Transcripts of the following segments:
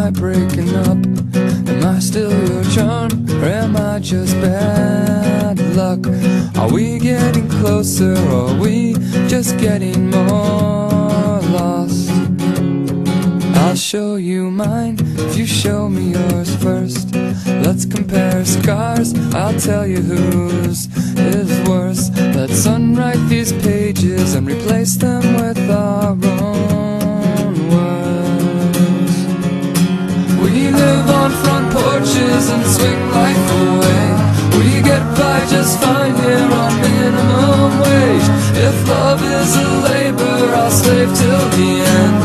I breaking up? Am I still your charm, or am I just bad luck? Are we getting closer, or are we just getting more lost? I'll show you mine if you show me yours first. Let's compare scars, I'll tell you whose is worse. Let's unwrite these pages and replace them with our own words. We live on front porches and swing life away. We get by just fine here on minimum wage. If love is a labor, I'll slave till the end.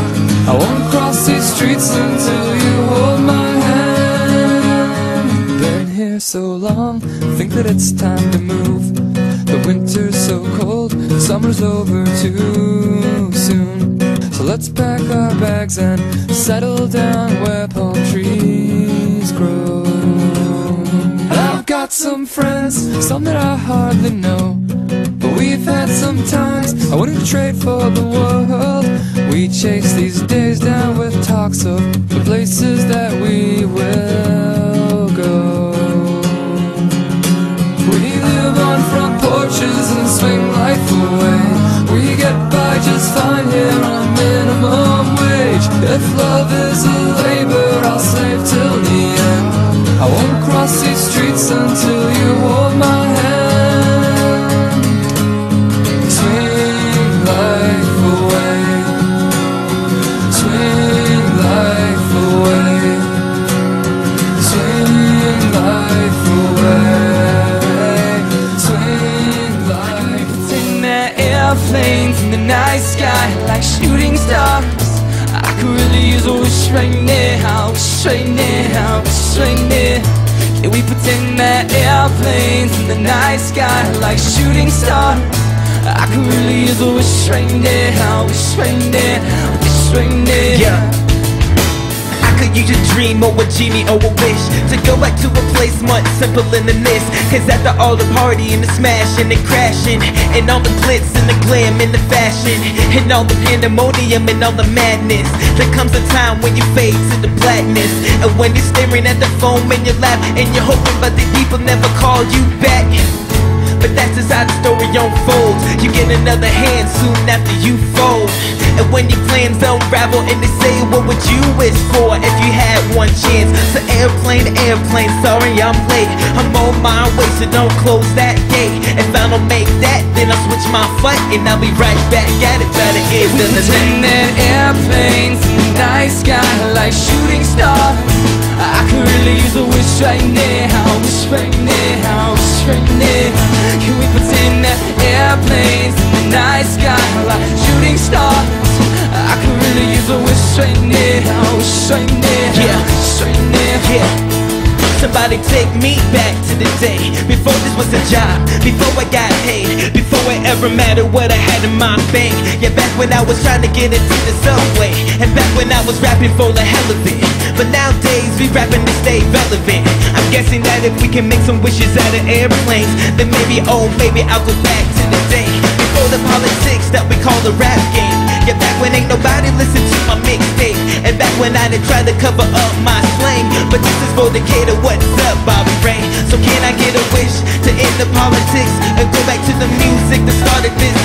I won't cross these streets until you hold my hand. Been here so long, think that it's time to move. The winter's so cold, summer's over too soon. So let's pack our bags and settle down where palm trees grow. I've got some friends, some that I hardly know, but we've had some times I wouldn't trade for the world. We chase these days down with talks of the places that we will go. We live on front porches and swing life away. We get by just fine here on minimum wage. If love is a labor, I'll slave till the end. I won't cross these streets until you hold my hand. Swing life away, swing life away, swing life away, swing life. Pretend that airplanes in the night sky like shooting stars. I could really use a wish right now, wish right now, wish right now. Can we pretend that airplanes in the night sky like shooting stars? I could really use a wish right now, wish right now, wish right now. Yeah, I could use a dream or a genie or a wish to go back to a place much simpler than this. Cause after all the party and the smashing and crashing, and all the glitz and the glam and the fashion, and all the pandemonium and all the madness, there comes a time when you fade to the blackness. And when you're staring at the phone in your lap, and you're hoping but the people never call you back. But that's just how the story unfolds. You get another hand soon after you fold. And when your plans unravel and they say, what would you wish for if you had one chance? So airplane, airplane, sorry I'm late. I'm on my way, so don't close that gate. If I don't make that, then I'll switch my flight and I'll be right back at it by the end of the Pretend night. that airplanes in the night sky like shooting stars. I could really use a wish right now, wish right now, wish right now. Can we pretend that airplanes in the night sky like shooting stars? I could really use a wish right now, wish right now, Yeah. wish right now. Yeah. Somebody take me back to the day before this was a job, before I got paid, before it ever mattered what I had in my bank. Yeah, back when I was trying to get into the subway, and back when I was rapping for the hell of it. But nowadays we rapping to stay relevant. I'm guessing that if we can make some wishes out of airplanes, then maybe, oh maybe I'll go back to the day before the politics that we call the rap game. Yeah, back when ain't nobody listened to my mixtape, and back when I didn't try to cover up my slang. But this is for Decatur, what's up, Bobby Ray? So can I get a wish to end the politics and go back to the music that started this?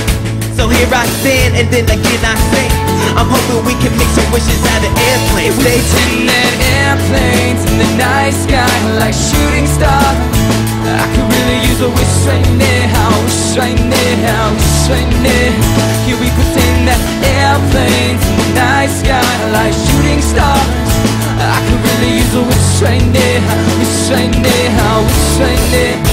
So here I stand, and then again I say, I'm hoping we can make some wishes out of airplanes. We pretend that airplanes in the night sky like shooting stars. I could really use a wish right now, wish right now, wish right now. Can we pretend that airplanes in the night sky like shooting stars? I could really use a wish right now, wish right now, wish right now.